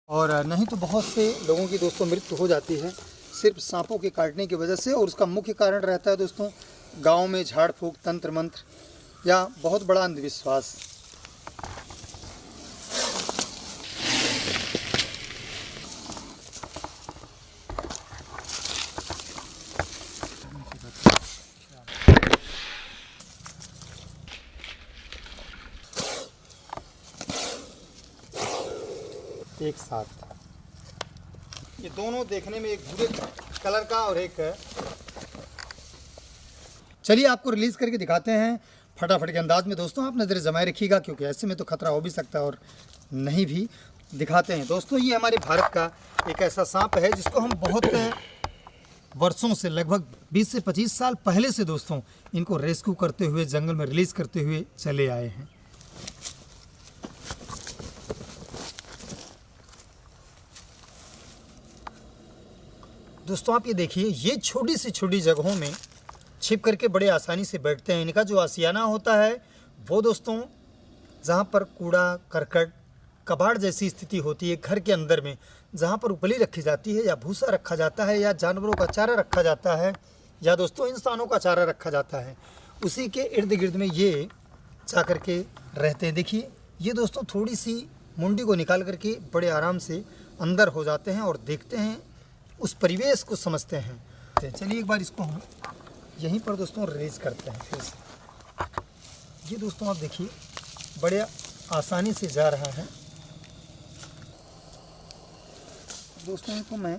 और नहीं तो बहुत से लोगों की दोस्तों मृत्यु हो जाती है सिर्फ सांपों के काटने की वजह से। और उसका मुख्य कारण रहता है दोस्तों गांव में झाड़ फूक, तंत्र मंत्र या बहुत बड़ा अंधविश्वास। एक साथ ये दोनों देखने में एक भूरे कलर का और एक, चलिए आपको रिलीज करके दिखाते हैं फटाफट के अंदाज में। दोस्तों आप नज़र जमाए रखिएगा क्योंकि ऐसे में तो खतरा हो भी सकता है और नहीं भी। दिखाते हैं दोस्तों, ये हमारे भारत का एक ऐसा सांप है जिसको हम बहुत वर्षों से, लगभग 20 से 25 साल पहले से दोस्तों इनको रेस्क्यू करते हुए, जंगल में रिलीज करते हुए चले आए हैं। दोस्तों आप ये देखिए, ये छोटी सी छोटी जगहों में छिप करके बड़े आसानी से बैठते हैं। इनका जो आशियाना होता है वो दोस्तों जहाँ पर कूड़ा करकट, कबाड़ जैसी स्थिति होती है घर के अंदर में, जहाँ पर उपली रखी जाती है या भूसा रखा जाता है या जानवरों का चारा रखा जाता है या दोस्तों इंसानों का चारा रखा जाता है, उसी के इर्द गिर्द में ये जा कर के रहते हैं। देखिए ये दोस्तों थोड़ी सी मुंडी को निकाल करके बड़े आराम से अंदर हो जाते हैं और देखते हैं, उस परिवेश को समझते हैं। चलिए एक बार इसको हम यहीं पर दोस्तों रिलीज करते हैं फिर से। ये दोस्तों आप देखिए बड़े आसानी से जा रहा है। दोस्तों इनको मैं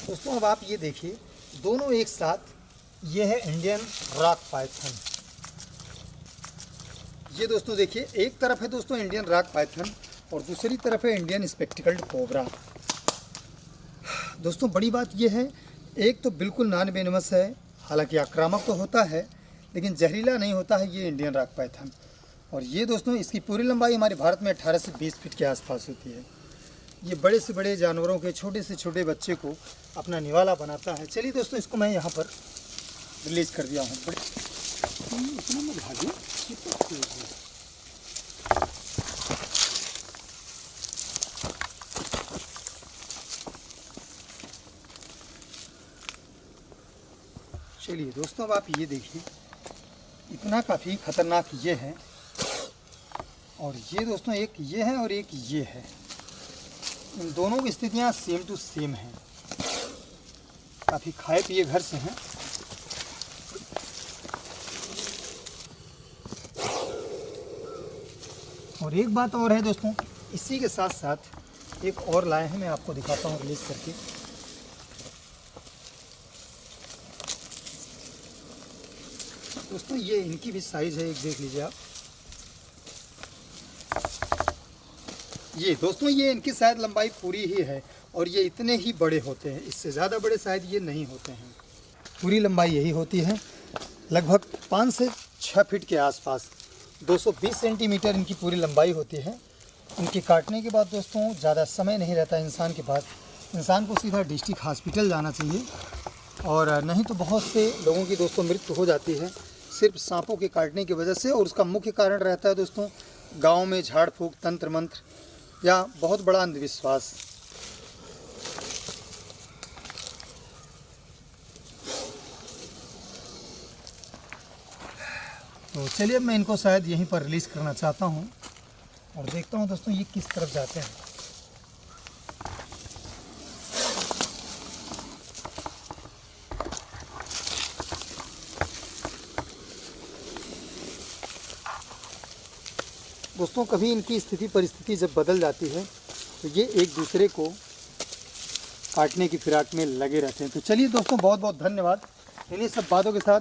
दोस्तों अब आप ये देखिए, दोनों एक साथ, ये है इंडियन रॉक पाइथन। ये दोस्तों देखिए एक तरफ है दोस्तों इंडियन रॉक पाइथन और दूसरी तरफ है इंडियन स्पेक्टिकल्ड कोबरा। दोस्तों बड़ी बात ये है, एक तो बिल्कुल नॉन वेनमस है, हालांकि आक्रामक तो होता है लेकिन जहरीला नहीं होता है ये इंडियन रॉक पाइथन। और ये दोस्तों इसकी पूरी लंबाई हमारे भारत में 18 से 20 फीट के आसपास होती है। ये बड़े से बड़े जानवरों के, छोटे से छोटे बच्चे को अपना निवाला बनाता है। चलिए दोस्तों इसको मैं यहाँ पर रिलीज कर दिया हूँ। इतना मत भागिए, चलिए दोस्तों अब आप ये देखिए, इतना काफ़ी खतरनाक ये है। और ये दोस्तों एक ये है और एक ये है, इन दोनों की स्थितियाँ सेम टू सेम हैं। काफ़ी खाए पिए घर से हैं। और एक बात और है दोस्तों, इसी के साथ साथ एक और लाए हैं, मैं आपको दिखाता हूँ रिलीज करके। दोस्तों ये इनकी भी साइज है, एक देख लीजिए आप। ये दोस्तों ये इनकी शायद लंबाई पूरी ही है और ये इतने ही बड़े होते हैं, इससे ज़्यादा बड़े शायद ये नहीं होते हैं। पूरी लंबाई यही होती है, लगभग 5 से 6 फीट के आसपास। 220 सेंटीमीटर इनकी पूरी लंबाई होती है। इनके काटने के बाद दोस्तों ज़्यादा समय नहीं रहता इंसान के पास, इंसान को सीधा डिस्ट्रिक्ट हॉस्पिटल जाना चाहिए। और नहीं तो बहुत से लोगों की दोस्तों मृत्यु हो जाती है सिर्फ सांपों के काटने की वजह से। और उसका मुख्य कारण रहता है दोस्तों गांव में झाड़ फूक, तंत्र मंत्र या बहुत बड़ा अंधविश्वास। तो चलिए मैं इनको शायद यहीं पर रिलीज़ करना चाहता हूं और देखता हूं दोस्तों ये किस तरफ जाते हैं। दोस्तों कभी इनकी स्थिति परिस्थिति जब बदल जाती है तो ये एक दूसरे को काटने की फिराक में लगे रहते हैं। तो चलिए दोस्तों बहुत बहुत धन्यवाद। इन्हीं सब बातों के साथ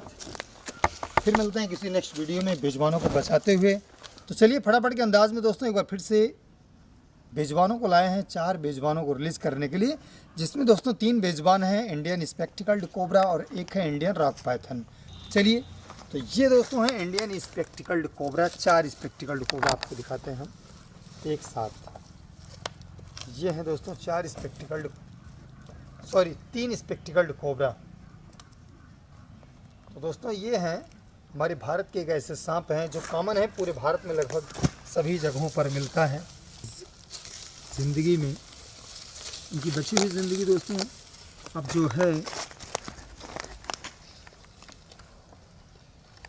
फिर मिलते हैं किसी नेक्स्ट वीडियो में बेजुबानों को बचाते हुए। तो चलिए फटाफट के अंदाज में दोस्तों एक बार फिर से बेजुबानों को लाए हैं, 4 बेजुबानों को रिलीज़ करने के लिए, जिसमें दोस्तों 3 बेजुबान हैं इंडियन स्पेक्टिकल्ड कोबरा और एक है इंडियन रॉक पाइथन। चलिए तो ये दोस्तों हैं Indian spectacled cobra. 4 spectacled cobra आपको दिखाते हैं हम एक साथ। ये हैं दोस्तों 3 स्पेक्टिकल्ड कोबरा। तो दोस्तों ये हैं हमारे भारत के एक ऐसे सांप हैं जो कॉमन है, पूरे भारत में लगभग सभी जगहों पर मिलता है। ज़िंदगी में इनकी बची हुई ज़िंदगी दोस्तों अब जो है,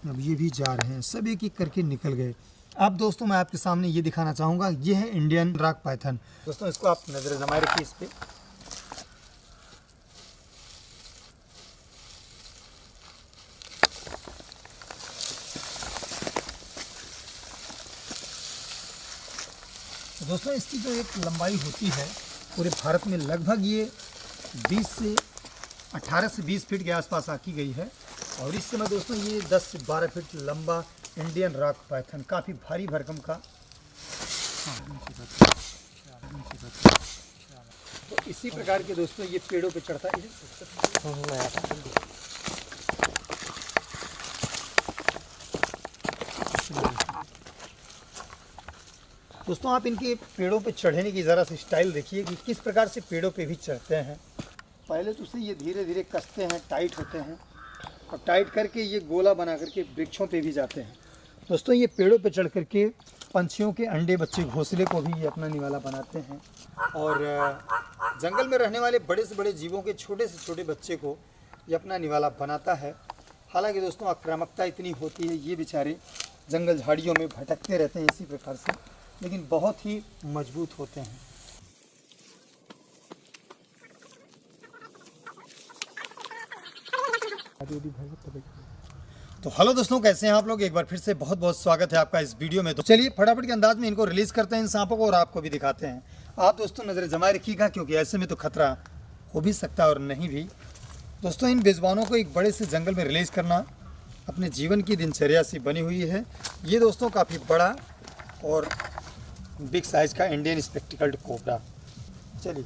अब ये भी जा रहे हैं, सब एक एक करके निकल गए। अब दोस्तों मैं आपके सामने ये दिखाना चाहूँगा, ये है इंडियन रॉक पाइथन। दोस्तों इसको आप नज़र जमाए रखिए इस पर। दोस्तों इसकी जो एक लंबाई होती है पूरे भारत में लगभग ये 18 से 20 फीट के आसपास आकी गई है। और इस समय दोस्तों ये 10 से 12 फीट लंबा इंडियन रॉक पाइथन काफ़ी भारी भरकम का। तो इसी प्रकार के दोस्तों ये पेड़ों पे चढ़ता है। दोस्तों आप इनके पेड़ों पे चढ़ने की ज़रा सी स्टाइल देखिए कि किस प्रकार से पेड़ों पे भी चढ़ते हैं। पहले तो उसे ये धीरे धीरे कसते हैं, टाइट होते हैं, और टाइट करके ये गोला बना करके वृक्षों पे भी जाते हैं। दोस्तों ये पेड़ों पे चढ़ करके पंछियों के अंडे, बच्चे, घोंसले को भी ये अपना निवाला बनाते हैं। और जंगल में रहने वाले बड़े से बड़े जीवों के छोटे से छोटे बच्चे को ये अपना निवाला बनाता है। हालांकि दोस्तों आक्रामकता इतनी होती है, ये बेचारे जंगल झाड़ियों में भटकते रहते हैं इसी प्रकार से, लेकिन बहुत ही मजबूत होते हैं। तो हेलो दोस्तों, कैसे हैं आप लोग? एक बार फिर से बहुत बहुत स्वागत है आपका इस वीडियो में। तो चलिए फटाफट के अंदाज में इनको रिलीज करते हैं इन सांपों को, और आपको भी दिखाते हैं। आप दोस्तों नज़र जमाए रखिएगा, क्योंकि ऐसे में तो खतरा हो भी सकता है और नहीं भी। दोस्तों इन बेजुबानों को एक बड़े से जंगल में रिलीज करना अपने जीवन की दिनचर्या से बनी हुई है। ये दोस्तों काफ़ी बड़ा और बिग साइज का इंडियन स्पेक्टिकल्ड कोबरा। चलिए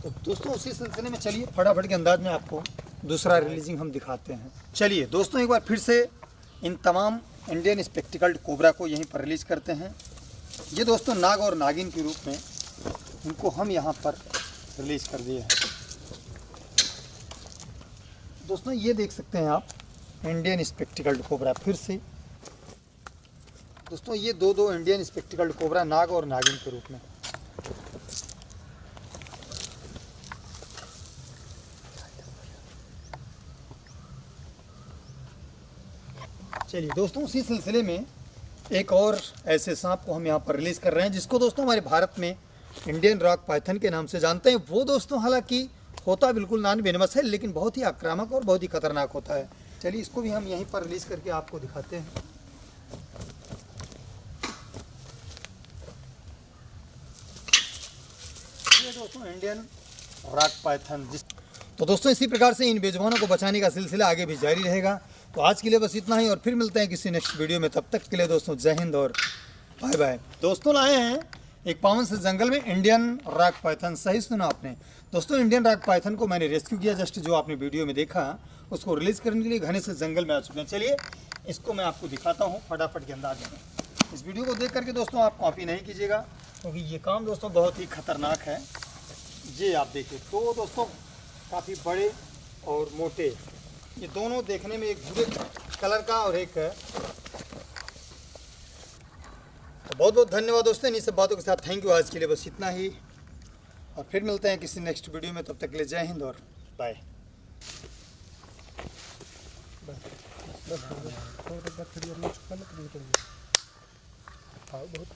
तो दोस्तों उसी सिलसिले में चलिए फटाफट के अंदाज में आपको दूसरा रिलीजिंग हम दिखाते हैं। चलिए दोस्तों एक बार फिर से इन तमाम इंडियन स्पेक्टिकल्ड कोबरा को यहीं पर रिलीज करते हैं। ये दोस्तों नाग और नागिन के रूप में इनको हम यहाँ पर रिलीज कर दिए हैं। दोस्तों ये देख सकते हैं आप इंडियन स्पेक्टिकल्ड कोबरा फिर से। दोस्तों ये दो इंडियन स्पेक्टिकल्ड कोबरा नाग और नागिन के रूप में। चलिए दोस्तों उसी सिलसिले में एक और ऐसे सांप को हम यहाँ पर रिलीज कर रहे हैं, जिसको दोस्तों हमारे भारत में इंडियन रॉक पाइथन के नाम से जानते हैं। वो दोस्तों हालांकि होता बिल्कुल नॉन वेनमस है, लेकिन बहुत ही आक्रामक और बहुत ही खतरनाक होता है। चलिए इसको भी हम यहीं पर रिलीज करके आपको दिखाते हैं। ये दोस्तों इंडियन रॉक पाइथन। तो दोस्तों इसी प्रकार से इन बेजुबानों को बचाने का सिलसिला आगे भी जारी रहेगा। तो आज के लिए बस इतना ही, और फिर मिलते हैं किसी नेक्स्ट वीडियो में। तब तक के लिए दोस्तों जय हिंद और बाय बाय। दोस्तों लाए हैं एक पावन से जंगल में इंडियन रॉक पाइथन। सही सुना आपने दोस्तों, इंडियन रॉक पाइथन को मैंने रेस्क्यू किया। जस्ट जो आपने वीडियो में देखा उसको रिलीज करने के लिए घने से जंगल में आ चुके हैं। चलिए इसको मैं आपको दिखाता हूँ फटाफट के अंदाज में। इस वीडियो को देख करके दोस्तों आप कॉपी नहीं कीजिएगा, क्योंकि ये काम दोस्तों बहुत ही खतरनाक है। ये आप देखिए, तो दोस्तों काफ़ी बड़े और मोटे, ये दोनों देखने में एक भूरे कलर का और एक है। तो बहुत बहुत धन्यवाद दोस्तों इन सब बातों के साथ। Thank you. आज के लिए बस इतना ही, और फिर मिलते हैं किसी नेक्स्ट वीडियो में। तब तक के लिए जय हिंद और बाय। बहुत